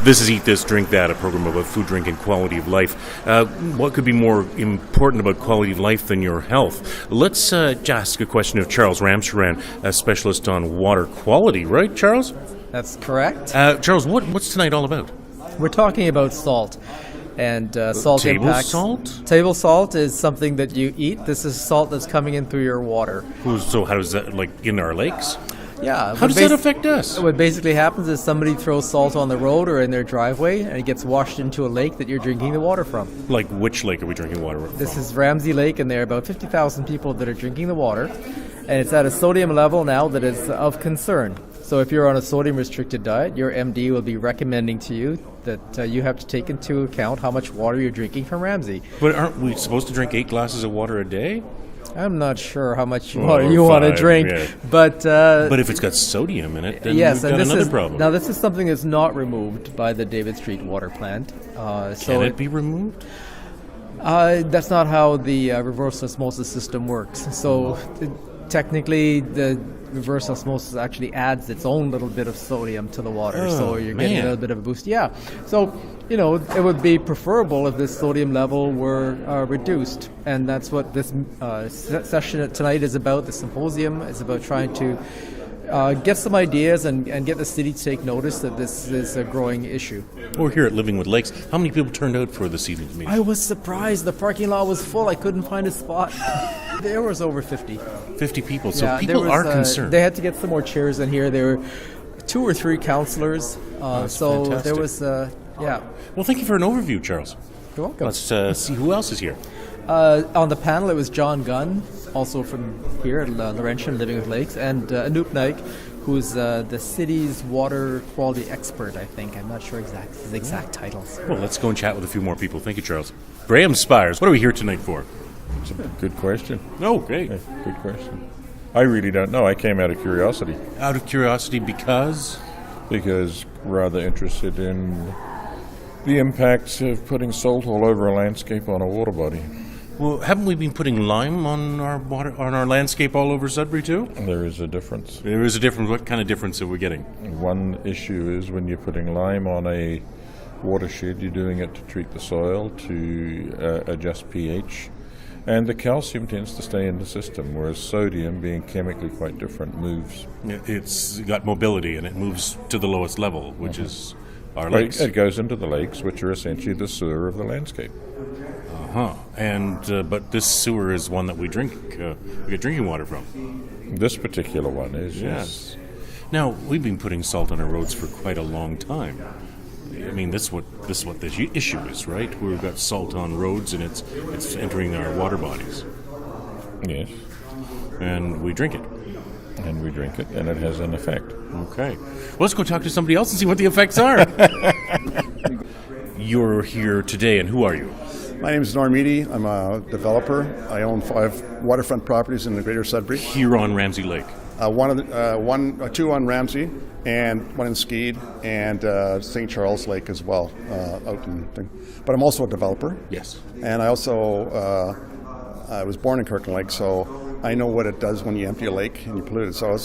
This is Eat This, Drink That, a program about food, drink, and quality of life. What could be more important about quality of life than your health? Let's ask a question of Charles Ramsey, a specialist on water quality, right, Charles? That's correct. Charles, what's tonight all about? We're talking about salt. And salt table impacts. Salt? Table salt is something that you eat. This is salt that's coming in through your water. So how does that, like, in our lakes? Yeah. How does that affect us? What basically happens is somebody throws salt on the road or in their driveway, and it gets washed into a lake that you're drinking the water from. Like, which lake are we drinking water from? This is Ramsey Lake, and there are about 50,000 people that are drinking the water. And it's at a sodium level now that is of concern. So if you're on a sodium-restricted diet, your MD will be recommending to you that you have to take into account how much water you're drinking from Ramsey. But aren't we supposed to drink 8 glasses of water a day? I'm not sure how much water you want to drink, yeah. but if it's got sodium in it, then yes, we've got another problem. Now this is something that's not removed by the David Street water plant. Can it be removed? That's not how the reverse osmosis system works. So technically, the reverse osmosis actually adds its own little bit of sodium to the water, so you're getting a little bit of a boost. Yeah, so it would be preferable if this sodium level were reduced, and that's what this session tonight is about. The symposium is about trying to get some ideas and get the city to take notice that this is a growing issue. We're here at Living with Lakes. How many people turned out for this evening's meeting? I was surprised. The parking lot was full. I couldn't find a spot. There was over 50. 50 people. So people are concerned. They had to get some more chairs in here. There were 2 or 3 counselors. So fantastic. there was, Well, thank you for an overview, Charles. You're welcome. Let's see who else is here. On the panel, it was John Gunn, also from here at Laurentian, Living with Lakes, and Anoop Naik, who's the city's water quality expert, I think. I'm not sure his exact titles. Well, let's go and chat with a few more people. Thank you, Charles. Graham Spires, what are we here tonight for? It's a good question. Oh, great. Yeah, good question. I really don't know. I came out of curiosity. Out of curiosity because? Because rather interested in the impacts of putting salt all over a landscape on a water body. Well, haven't we been putting lime on our water, on our landscape all over Sudbury too? There is a difference. There is a difference. What kind of difference are we getting? One issue is when you're putting lime on a watershed, you're doing it to treat the soil, to adjust pH. And the calcium tends to stay in the system, whereas sodium, being chemically quite different, moves. It's got mobility, and it moves to the lowest level, which is our lakes. It goes into the lakes, which are essentially the sewer of the landscape. And but this sewer is one that we drink. We get drinking water from. This particular one is, yes. Now, we've been putting salt on our roads for quite a long time. I mean, this is what the issue is, right? We've got salt on roads, and it's entering our water bodies. Yes. And we drink it. And we drink it, and it has an effect. Okay. Well, let's go talk to somebody else and see what the effects are. You're here today, and who are you? My name is Norm Eady. I'm a developer. I own 5 waterfront properties in the Greater Sudbury. Here on Ramsey Lake. 2 on Ramsey, and 1 in Skeed, and St. Charles Lake as well, out in thing. But I'm also a developer. Yes. And I also I was born in Kirkland Lake, so I know what it does when you empty a lake and you pollute it. So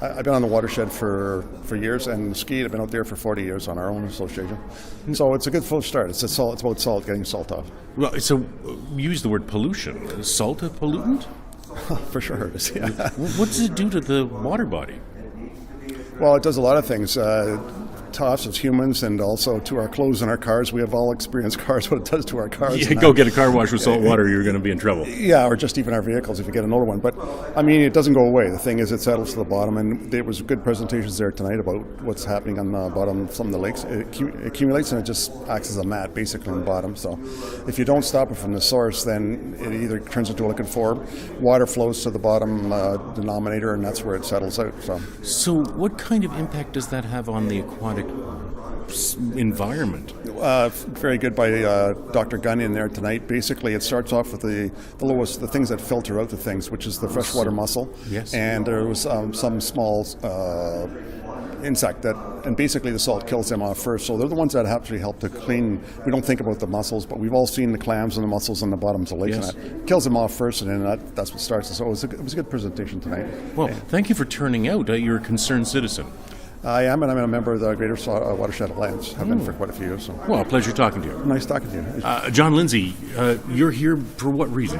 I've been on the Watershed for years, and Skeed, I've been out there for 40 years on our own association. So it's a good full start. It's about salt, getting salt off. Well, so you use the word pollution. Is salt a pollutant? For sure it is, yeah. What does it do to the water body? Well, it does a lot of things. To us as humans, and also to our clothes and our cars. We have all experienced cars, what it does to our cars. Yeah, go get a car wash with salt water, you're going to be in trouble. Yeah, or just even our vehicles if you get an older one. But, I mean, it doesn't go away. The thing is, it settles to the bottom, and there was good presentations there tonight about what's happening on the bottom of some of the lakes. It accumulates, and it just acts as a mat, basically, on the bottom. So if you don't stop it from the source, then it either turns into a liquid form, water flows to the bottom denominator, and that's where it settles out. So what kind of impact does that have on the aquatic environment? Very good by Dr. Gunn in there tonight. Basically, it starts off with the things that filter out the things, which is the freshwater mussel. Yes. And there was some small insect and basically the salt kills them off first. So they're the ones that actually help to clean. We don't think about the mussels, but we've all seen the clams and the mussels on the bottoms of lakes. Yes. And that kills them off first, and then that's what starts. So it was a good presentation tonight. Well, thank you for turning out. You're a concerned citizen. I am, and I'm a member of the Greater Watershed Alliance. Have been for quite a few years. So. Well, pleasure talking to you. Nice talking to you. John Lindsay, you're here for what reason?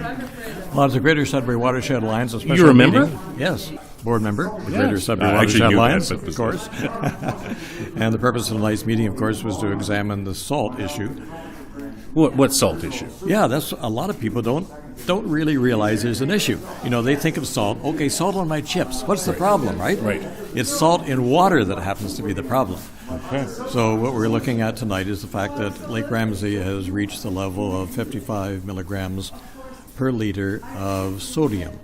Well, it's the Greater Sudbury Watershed Alliance. A special You're a member? meeting. Yes, board member, the Yes. Greater Sudbury I actually Watershed knew that, Alliance, but of course. And the purpose of tonight's meeting, of course, was to examine the salt issue. What salt issue? Yeah, that's a lot of people don't really realize there's an issue. You know, they think of salt. Okay, salt on my chips. What's the problem, right? Right. It's salt in water that happens to be the problem. Okay. So what we're looking at tonight is the fact that Lake Ramsey has reached the level of 55 milligrams per liter of sodium.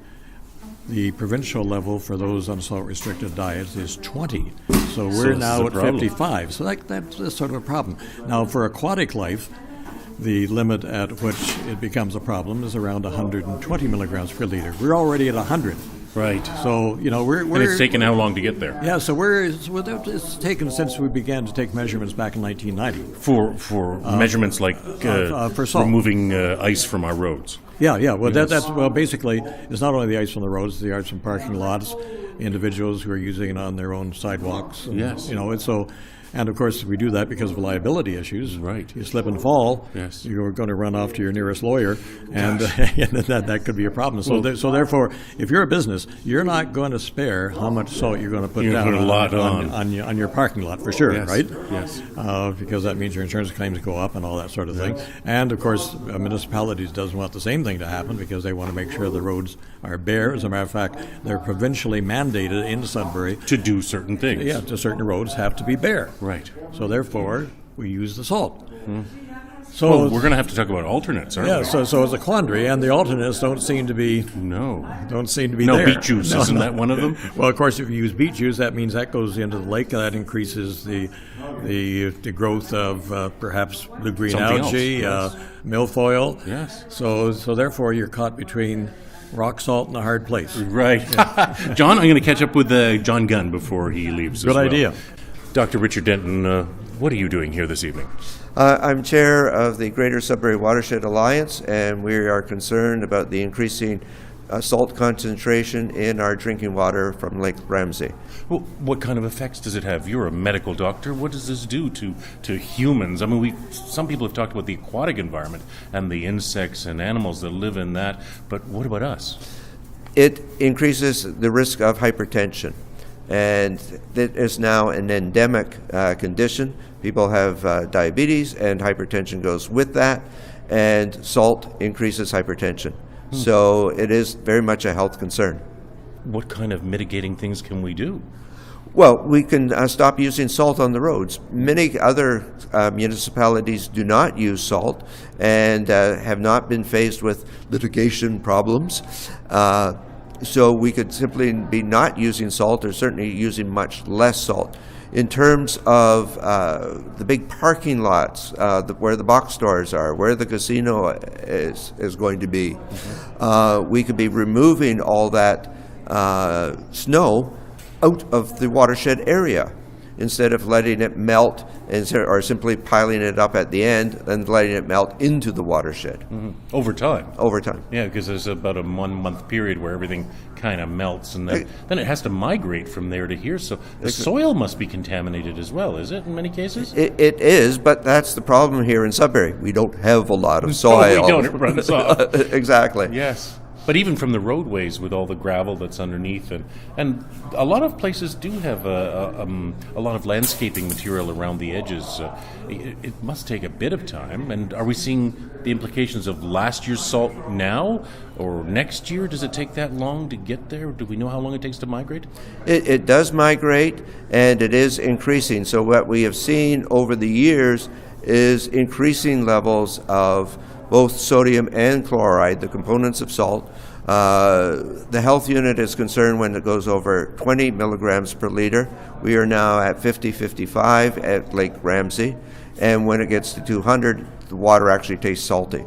The provincial level for those on salt-restricted diets is 20. So we're this now is a at problem. 55. So that's sort of a problem. Now, for aquatic life, the limit at which it becomes a problem is around 120 milligrams per liter. We're already at 100. Right. So, you know, we're And it's taken how long to get there? yeah, so it's taken since we began to take measurements back in 1990. For measurements like for salt. removing ice from our roads. Yeah. Well, that's basically it's not only the ice from the roads, it's the ice from parking lots, individuals who are using it on their own sidewalks. And, Yes. You know, and of course we do that because of liability issues. Right. You slip and fall. Yes. You're going to run off to your nearest lawyer, and that could be a problem. So therefore, if you're a business, you're not going to spare how much salt you're going to put You're down gonna put a lot on. on your parking lot for sure, Yes. right? Yes. Because that means your insurance claims go up and all that sort of thing. And of course, municipalities doesn't want the same thing to happen because they want to make sure the roads are bare. As a matter of fact, they're provincially mandated in Sudbury. To do certain things. Yeah, to certain roads have to be bare. Right. So therefore, we use the salt. So Well, we're going to have to talk about alternates, aren't yeah, we? so it's a quandary, and the alternates don't seem to be No. there. Beet juice, No, isn't no. that one of them? Well, of course, if you use beet juice, that means that goes into the lake. That increases the growth of perhaps blue-green Something else, algae, yes. milfoil. Yes. So therefore, you're caught between rock salt and a hard place. Right. John, I'm going to catch up with John Gunn before he leaves. Good as well. idea. Dr. Richard Denton, what are you doing here this evening? I'm chair of the Greater Sudbury Watershed Alliance, and we are concerned about the increasing salt concentration in our drinking water from Lake Ramsey. Well, what kind of effects does it have? You're a medical doctor. What does this do to humans? I mean, some people have talked about the aquatic environment and the insects and animals that live in that, but what about us? It increases the risk of hypertension, and it is now an endemic condition. People have diabetes, and hypertension goes with that, and salt increases hypertension. So it is very much a health concern. What kind of mitigating things can we do? Well, we can stop using salt on the roads. Many other municipalities do not use salt and have not been faced with litigation problems. So we could simply be not using salt, or certainly using much less salt. In terms of the big parking lots, where the box stores are, where the casino is going to be, we could be removing all that snow out of the watershed area instead of letting it melt or simply piling it up at the end and letting it melt into the watershed. Over time. Over time. Yeah, because there's about a 1 month period where everything kind of melts, and then it has to migrate from there to here. So the soil must be contaminated as well, is it, in many cases? It is, but that's the problem here in Sudbury. We don't have a lot of soil. We don't. It runs off. Exactly. Yes. But even from the roadways with all the gravel that's underneath, and a lot of places do have a lot of landscaping material around the edges. It must take a bit of time. And are we seeing the implications of last year's salt now or next year? Does it take that long to get there? Do we know how long it takes to migrate? It does migrate, and it is increasing. So what we have seen over the years is increasing levels of both sodium and chloride, the components of salt. The health unit is concerned when it goes over 20 milligrams per liter. We are now at 55 at Lake Ramsey, and when it gets to 200, the water actually tastes salty.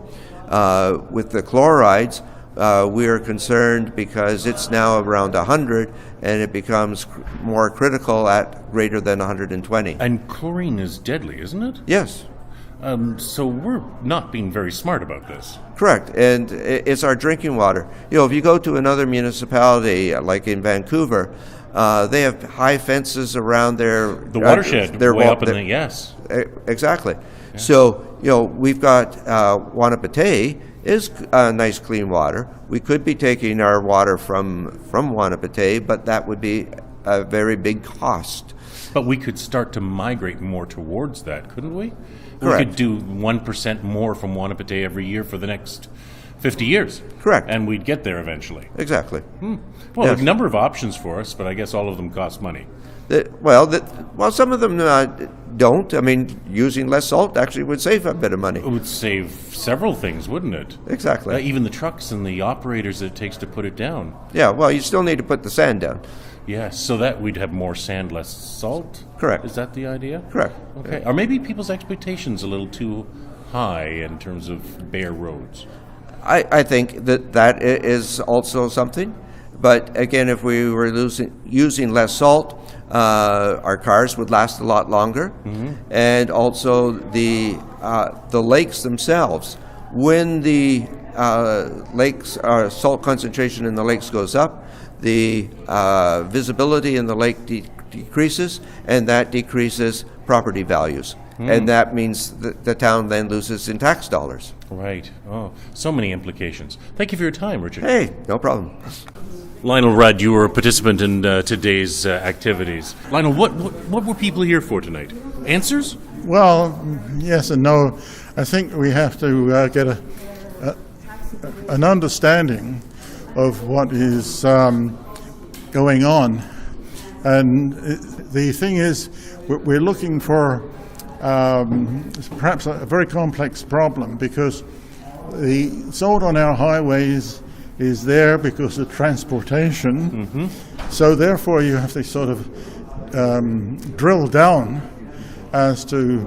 With the chlorides, we are concerned because it's now around 100, and it becomes more critical at greater than 120. And chlorine is deadly, isn't it? Yes. So we're not being very smart about this. Correct, and it's our drinking water. You know, if you go to another municipality, like in Vancouver, They have high fences around their The watershed, their way wa- up in their- the, yes. Exactly. So, we've got Wanapitei is nice clean water. We could be taking our water from Wanapitei, but that would be a very big cost. But we could start to migrate more towards that, couldn't we? We Correct. could do 1% more from Wanapitei every year for the next 50 years. Correct. And we'd get there eventually. Exactly. Well, Yes. a number of options for us, but I guess all of them cost money. Some of them don't. I mean, using less salt actually would save a bit of money. It would save several things, wouldn't it? Exactly. Even the trucks and the operators that it takes to put it down. Yeah, well, you still need to put the sand down. Yes, so that we'd have more sand, less salt? Correct. Is that the idea? Correct. Okay. Or maybe people's expectations a little too high in terms of bare roads. I think that is also something. But again, if we were using less salt, our cars would last a lot longer. And also the lakes themselves. When the salt concentration in the lakes goes up, the visibility in the lake decreases, and that decreases property values. And that means that the town then loses in tax dollars. Right. Oh, so many implications. Thank you for your time, Richard. Hey, no problem. Lionel Rudd, you were a participant in today's activities. Lionel, what were people here for tonight? Answers? Well, yes and no. I think we have to get an understanding of what is going on. And the thing is, we're looking for perhaps a very complex problem, because the salt on our highways is there because of transportation. So therefore you have to sort of drill down as to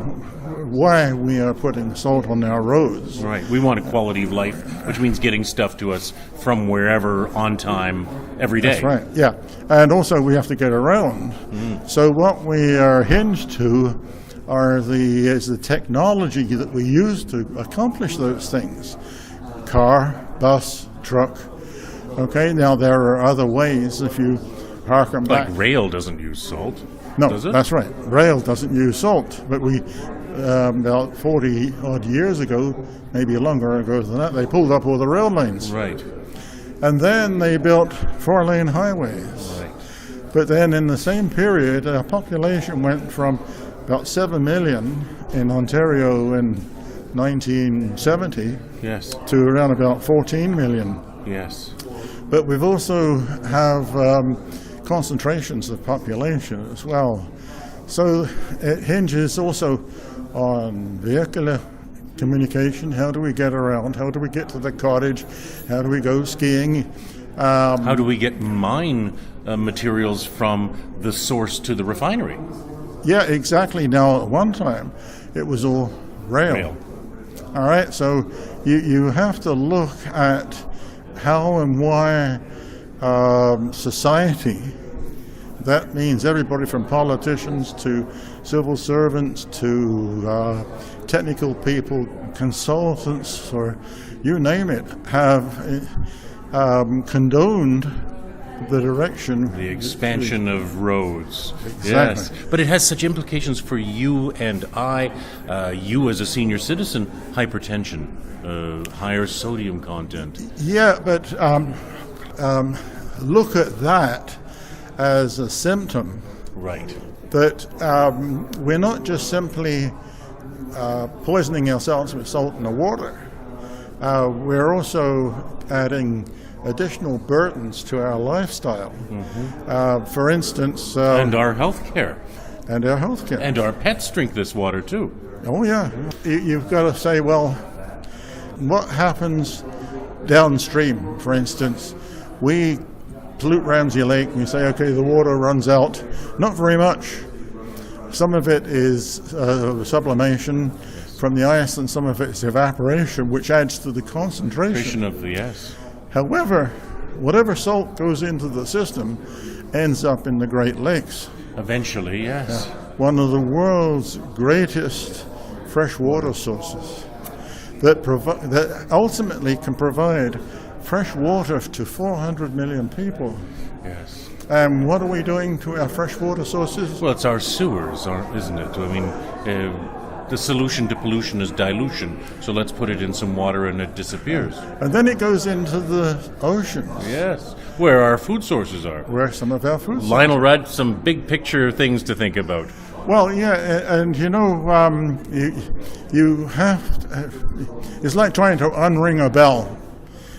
why we are putting salt on our roads. Right. We want a quality of life, which means getting stuff to us from wherever on time every day. That's right, yeah. And also we have to get around. So what we are hinged to is the technology that we use to accomplish those things. Car, bus, truck. Okay, now there are other ways if you harken back. Like rail doesn't use salt, No, does it? that's right. Rail doesn't use salt, but we, about 40 odd years ago, maybe longer ago than that, they pulled up all the rail lines. Right. And then they built 4-lane highways. Right. But then in the same period, our population went from about 7 million in Ontario in 1970 Yes. to around about 14 million. Yes. But we've also have concentrations of population as well. So it hinges also on vehicular communication. How do we get around? How do we get to the cottage? How do we go skiing? How do we get mine materials from the source to the refinery? Yeah, exactly. Now, at one time, it was all rail. All right, so you have to look at how and why society, that means everybody from politicians to civil servants to technical people, consultants, or you name it, have condoned the direction. The expansion of roads. Exactly. Yes. But it has such implications for you and I, you as a senior citizen, hypertension, higher sodium content. Yeah, but look at that as a symptom. Right. That we're not just simply poisoning ourselves with salt in the water. We're also adding additional burdens to our lifestyle. For instance... and our health care. And our health care. And our pets drink this water too. Oh, yeah. You've got to say, well, what happens downstream? For instance, we pollute Ramsey Lake, and we say, okay, the water runs out. Not very much. Some of it is sublimation from the ice, and some of it is evaporation, which adds to the concentration. Of the yes. However, whatever salt goes into the system ends up in the Great Lakes. Eventually, yes. One of the world's greatest freshwater sources that ultimately can provide fresh water to 400 million people. Yes. What are we doing to our freshwater sources? Well, it's our sewers, isn't it? I mean, the solution to pollution is dilution, so let's put it in some water and it disappears. And then it goes into the oceans, Yes, where our food sources are. where some of our food. Lionel Rudd, some big picture things to think about. Well, yeah, and you know, you have to, it's like trying to unring a bell.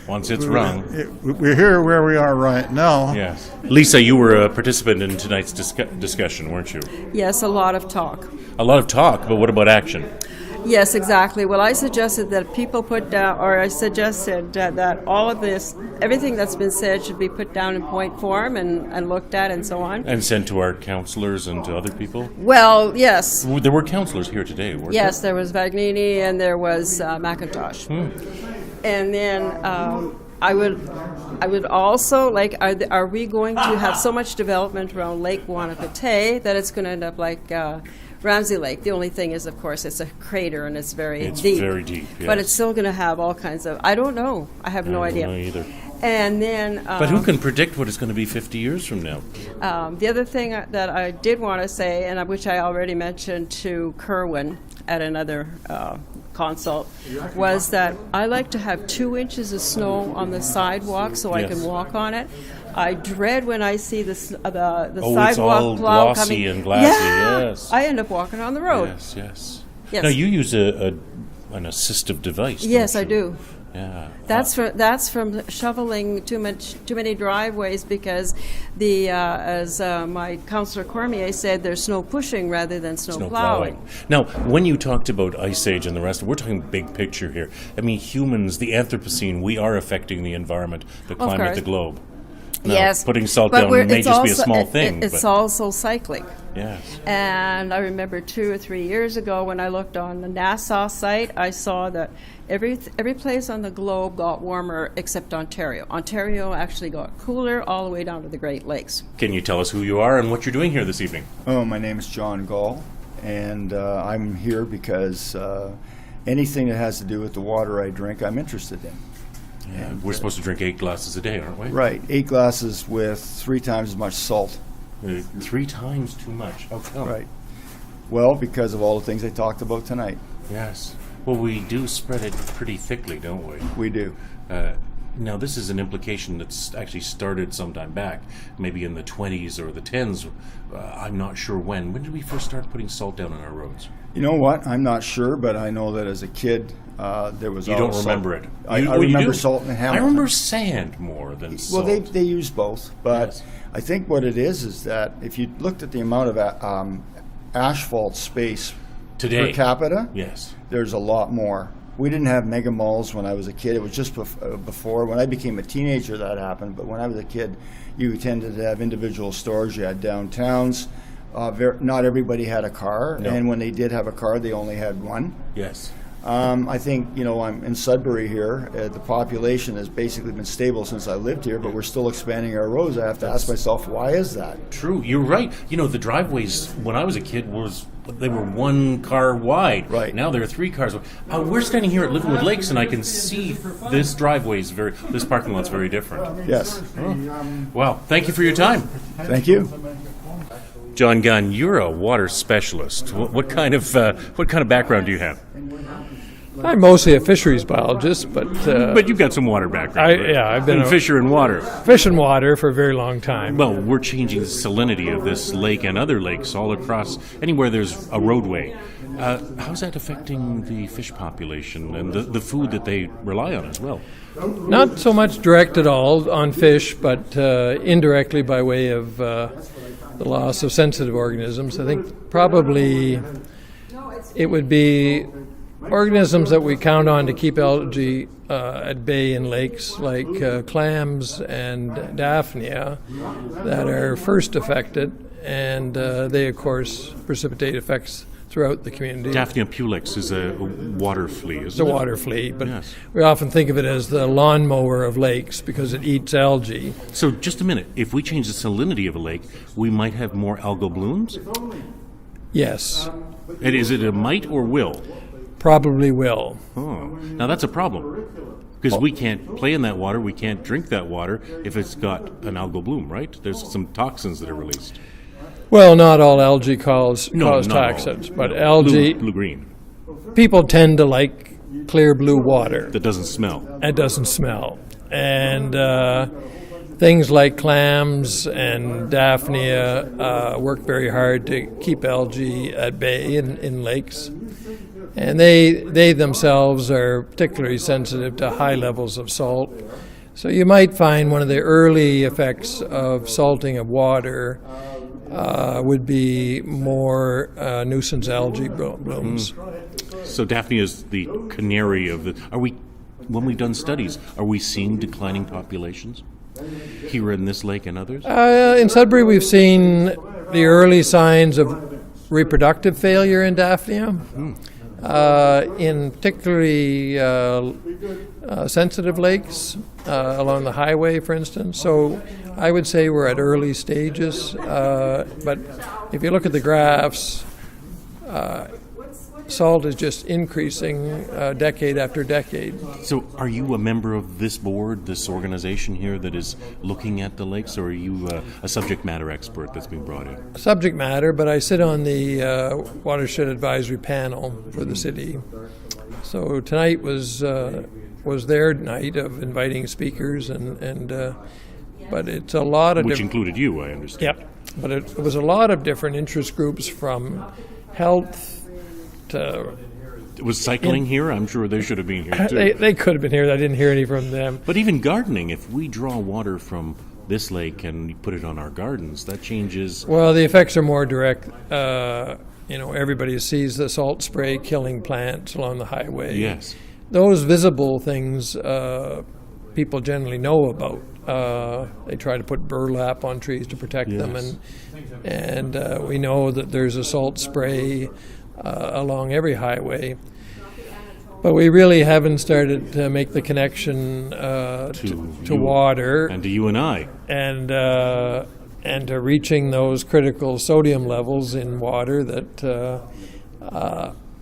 Once it's rung. We're here where we are right now. Yes. Lisa, you were a participant in tonight's discussion, weren't you? Yes, a lot of talk. A lot of talk, but what about action? Yes, exactly. Well, I suggested that people put down, or I suggested that all of this, everything that's been said should be put down in point form and looked at and so on. And sent to our councillors and to other people? Well, yes. There were councillors here today, weren't Yes, there was Vagnini and there was McIntosh. And then I would also like, are we going to have so much development around Lake Wanapitei that it's going to end up like Ramsey Lake? The only thing is, of course, it's a crater and it's very deep. It's very deep, yes. But it's still going to have all kinds of, I don't know. I have no idea. I don't know either. And then... but who can predict what it's going to be 50 years from now? The other thing that I did want to say, and which I already mentioned to Kerwin at another consult, was that I like to have 2 inches of snow on the sidewalk so I can walk on it. I dread when I see the sidewalk it's all plow glossy coming. and glassy, yes. I end up walking on the road. Yes. Yes. Now, you use an assistive device, Yes, don't I you? do. Yeah. That's from shoveling too many driveways because as my councillor Cormier said, there's snow pushing rather than snow plowing. Now, when you talked about Ice Age and the rest, we're talking big picture here. I mean, humans, the Anthropocene, we are affecting the environment, the climate, the globe. Now, yes, putting salt but down may it's just also, be a small thing. It's also cyclic. Yes. And I remember 2 or 3 years ago when I looked on the Nassau site, I saw that every place on the globe got warmer except Ontario. Ontario actually got cooler all the way down to the Great Lakes. Can you tell us who you are and what you're doing here this evening? Oh, my name is John Gall, and I'm here because anything that has to do with the water I drink, I'm interested in. Yeah, we're supposed to drink 8 glasses a day, aren't we? Right, 8 glasses with 3 times as much salt. 3 times too much. How come? Right. Well, because of all the things I talked about tonight. Yes. Well, we do spread it pretty thickly, don't we? We do. Now, this is an implication that's actually started some time back, maybe in the 20s or the 10s. I'm not sure when. When did we first start putting salt down on our roads? You know what? I'm not sure, but I know that as a kid, there was. You don't remember it? I remember salt in Hamilton. I remember sand more than salt. Well, they use both, but Yes. I think what it is that if you looked at the amount of asphalt space Today, per capita, yes, there's a lot more. We didn't have mega malls when I was a kid. It was just before. When I became a teenager, that happened. But when I was a kid, you tended to have individual stores. You had downtowns. Not everybody had a car, No. and when they did have a car, they only had one. yes. I think, I'm in Sudbury here. The population has basically been stable since I lived here, but we're still expanding our roads. I have to ask myself, why is that? True, you're right. The driveways when I was a kid they were 1 car wide. Right. Now there are 3 cars wide. We're standing here at Livingwood Lakes, and I can see this this parking lot's very different. Yes. Well, thank you for your time. Thank you. John Gunn, you're a water specialist. What kind of background do you have? I'm mostly a fisheries biologist, but You've got some water background. right? I've been a fisher in water. fish and water for a very long time. Well, we're changing the salinity of this lake and other lakes all across anywhere there's a roadway. How's that affecting the fish population and the food that they rely on as well? Not so much direct at all on fish, but indirectly by way of the loss of sensitive organisms. I think probably it would be organisms that we count on to keep algae at bay in lakes, like clams and daphnia, that are first affected, and they, of course, precipitate effects throughout the community. Daphnia pulex is a water flea, isn't it? It's a water flea, but Yes. we often think of it as the lawnmower of lakes because it eats algae. So just a minute. If we change the salinity of a lake, we might have more algal blooms? Yes, And is it a might or will? probably will. Oh, now that's a problem. Because we can't play in that water, we can't drink that water if it's got an algal bloom, right? There's some toxins that are released. Well, not all algae cause not all. toxins, but algae, Blue-green. people tend to like clear blue water. That doesn't smell. It doesn't smell. And things like clams and Daphnia work very hard to keep algae at bay in lakes. And they themselves are particularly sensitive to high levels of salt. So you might find one of the early effects of salting of water would be more nuisance algae blooms. So Daphnia is the canary of the... When we've done studies, are we seeing declining populations here in this lake and others? In Sudbury, we've seen the early signs of reproductive failure in Daphnia, in particularly sensitive lakes along the highway, for instance. So I would say we're at early stages, but if you look at the graphs, salt is just increasing decade after decade. So are you a member of this board, this organization here that is looking at the lakes, or are you a subject matter expert that's been brought in? Subject matter, but I sit on the Watershed Advisory Panel for the city. So tonight was their night of inviting speakers, but it's a lot of... Which included you, I understand. Yep, but it was a lot of different interest groups from health to... Was cycling here? I'm sure they should have been here too. They could have been here. I didn't hear any from them. But even gardening, if we draw water from this lake and put it on our gardens, that changes... Well, the effects are more direct. Everybody sees the salt spray killing plants along the highway. Yes. Those visible things people generally know about. They try to put burlap on trees to protect them, and we know that there's a salt spray along every highway. But we really haven't started to make the connection to water and to you and I, and to reaching those critical sodium levels in water that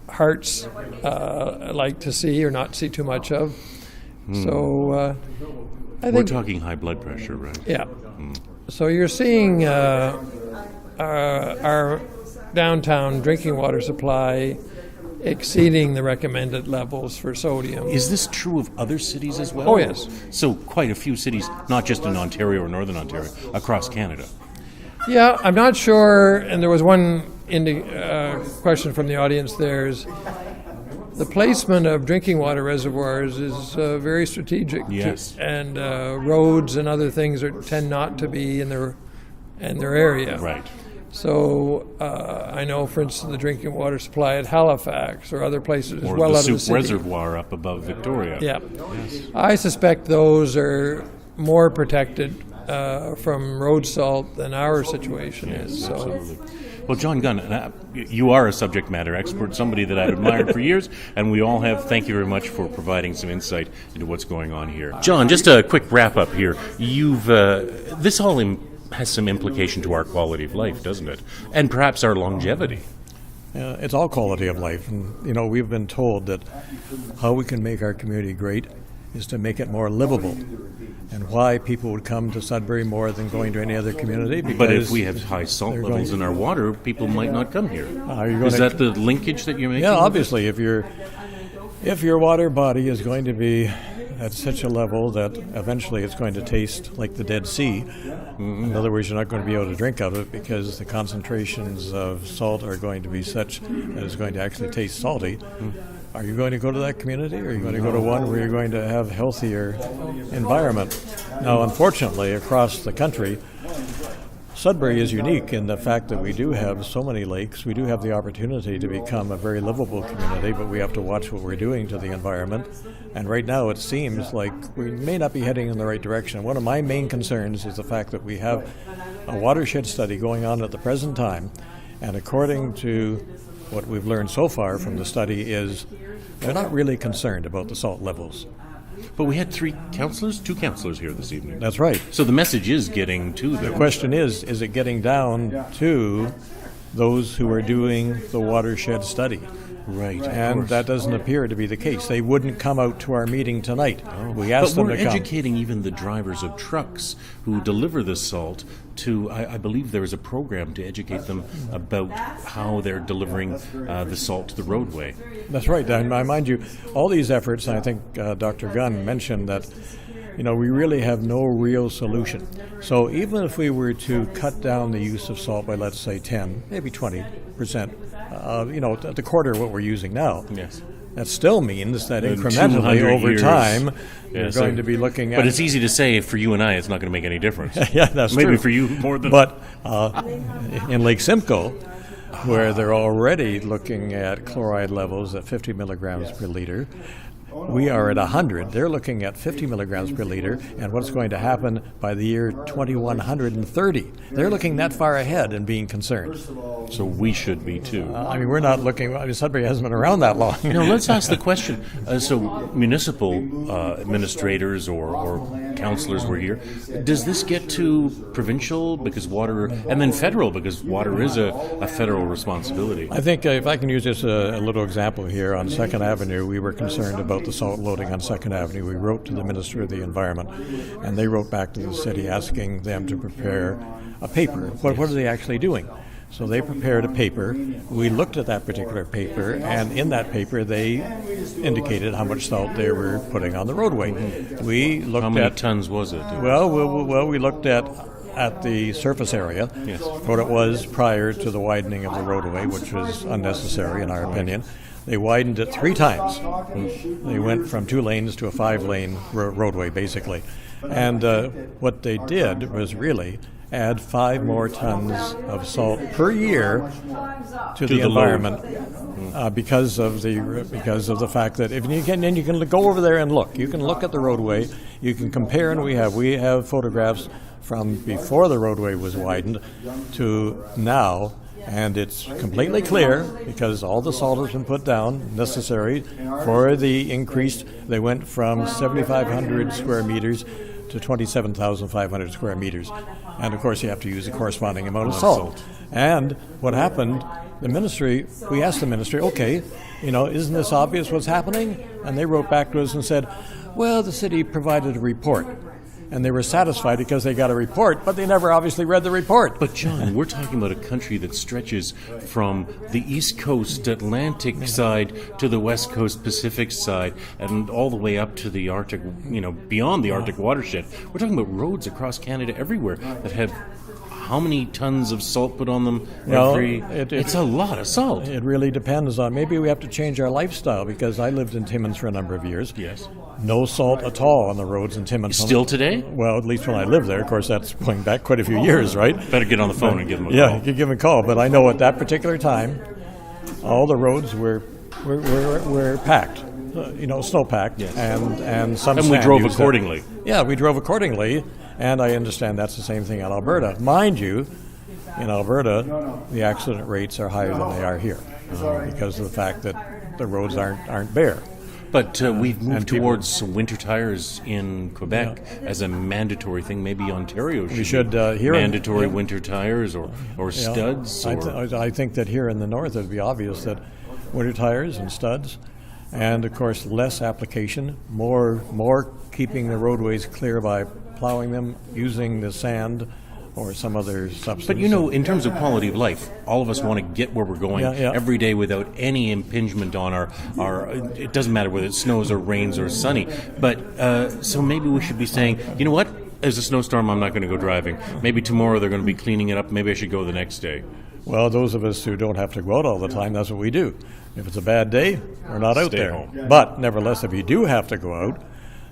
hearts like to see or not see too much of. So I think we're talking high blood pressure, right? Yeah. So you're seeing our downtown drinking water supply exceeding the recommended levels for sodium. Is this true of other cities as well? Oh, yes. So quite a few cities, not just in Ontario or Northern Ontario, across Canada. Yeah, I'm not sure, and there was one question from the audience there, is the placement of drinking water reservoirs is very strategic. Yes. And roads and other things tend not to be in their area. Right. So I know, for instance, the drinking water supply at Halifax or other places is or well the out of the Soup city. Reservoir up above Victoria. Yeah. Yes. I suspect those are more protected from road salt than our situation is. So. Absolutely. Well, John Gunn, you are a subject matter expert, somebody that I've admired for years, and we all have. Thank you very much for providing some insight into what's going on here. John, just a quick wrap up here. This all has some implication to our quality of life, doesn't it? And perhaps our longevity. It's all quality of life. And, we've been told that how we can make our community great is to make it more livable. And why people would come to Sudbury more than going to any other community. But if we have high salt levels in our water, people might not come here. Is that the linkage that you're making? Yeah, obviously. If your water body is going to be at such a level that eventually it's going to taste like the Dead Sea, in other words, you're not going to be able to drink out of it because the concentrations of salt are going to be such that it's going to actually taste salty. Are you going to go to that community, or are you going to go to one where you're going to have healthier environment? Now, unfortunately, across the country, Sudbury is unique in the fact that we do have so many lakes. We do have the opportunity to become a very livable community, but we have to watch what we're doing to the environment. And right now it seems like we may not be heading in the right direction. One of my main concerns is the fact that we have a watershed study going on at the present time, and according to what we've learned so far from the study is they're not really concerned about the salt levels. But we had two councillors here this evening. That's right. So the message is getting to them. The question is it getting down to those who are doing the watershed study? Right, of And course. that doesn't appear to be the case. They wouldn't come out to our meeting tonight. We asked But them we're to come. educating even the drivers of trucks who deliver the salt to, I believe there is a program to educate them about how they're delivering the salt to the roadway. That's right. And mind you, all these efforts, and I think Dr. Gunn mentioned that, we really have no real solution. So even if we were to cut down the use of salt by, let's say, 10, maybe 20%, at the quarter of what we're using now, Yes. that still means that In incrementally 200 over years. time, Yes, you're going to be looking at... But it's easy to say for you and I it's not going to make any difference. Yeah, that's Maybe true. for you more than... But in Lake Simcoe, where they're already looking at chloride levels at 50 milligrams per liter, we are at 100. They're looking at 50 milligrams per liter, and what's going to happen by the year 2130. They're looking that far ahead and being concerned. So we should be too. We're not looking... Sudbury hasn't been around that long. Let's ask the question. So municipal administrators or councillors were here. Does this get to provincial because water, and then federal because water is a federal responsibility? I think if I can use just a little example here, on 2nd Avenue, we were concerned about the salt loading on 2nd Avenue. We wrote to the Minister of the Environment, and they wrote back to the city asking them to prepare a paper. What are they actually doing? So they prepared a paper. We looked at that particular paper, and in that paper they indicated how much salt they were putting on the roadway. We looked How many at tons was it? Well, we looked at the surface area, Yes. what it was prior to the widening of the roadway, which was unnecessary in our opinion. They widened it 3 times. They went from 2 lanes to a 5-lane roadway, basically. And what they did was really add 5 more tons of salt per year to the environment because of the fact that if you can go over there and look. You can look at the roadway. You can compare, and we have photographs from before the roadway was widened to now. And it's completely clear because all the salt has been put down necessary for the increased. They went from 7,500 square meters to 27,500 square meters. And of course, you have to use the corresponding amount of salt. And what happened, we asked the ministry, okay, isn't this obvious what's happening? And they wrote back to us and said, well, the city provided a report. And they were satisfied because they got a report, but they never obviously read the report. But John, we're talking about a country that stretches from the East Coast Atlantic side to the West Coast Pacific side, and all the way up to the Arctic, beyond the Arctic watershed. We're talking about roads across Canada everywhere that have how many tons of salt put on them it's a lot of salt. It really depends on, maybe we have to change our lifestyle, because I lived in Timmins for a number of years. Yes. No salt at all on the roads in Timmins. Still today? Well, at least when I lived there. Of course, that's going back quite a few years, right? Better get on the phone and give them a call. Yeah, you can give them a call. But I know at that particular time, all the roads were packed. Snow packed, yes. and some and we sand drove used accordingly. Yeah, we drove accordingly, and I understand that's the same thing in Alberta. Mind you, in Alberta, the accident rates are higher than they are here because of the fact that the roads aren't bare. But we've moved towards winter tires in Quebec as a mandatory thing. Maybe Ontario should here mandatory winter tires or studs. I think that here in the north it would be obvious that winter tires and studs, and of course less application, more keeping the roadways clear by plowing them, using the sand or some other substance. But in terms of quality of life, all of us want to get where we're going every day without any impingement on our. It doesn't matter whether it snows or rains or sunny. But so maybe we should be saying, you know what? There's a snowstorm. I'm not going to go driving. Maybe tomorrow they're going to be cleaning it up. Maybe I should go the next day. Well, those of us who don't have to go out all the time, that's what we do. If it's a bad day, we're not out Stay there. home. But nevertheless, if you do have to go out,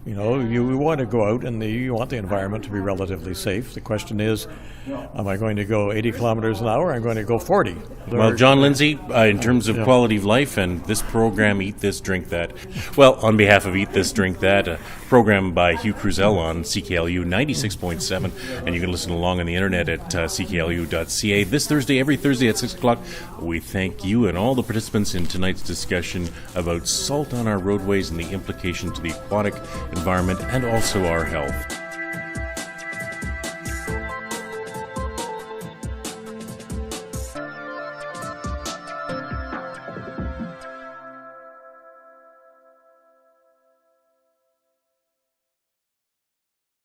you want to go out and you want the environment to be relatively safe. The question is, am I going to go 80 kilometers an hour or am I going to go 40? Well, John Lindsay, in terms of quality of life and this program, Eat This, Drink That. Well, on behalf of Eat This, Drink That, a program by Hugh Cruzel on CKLU 96.7, and you can listen along on the internet at cklu.ca. This Thursday, every Thursday at 6 o'clock, we thank you and all the participants in tonight's discussion about salt on our roadways and the implication to the aquatic environment and also our health.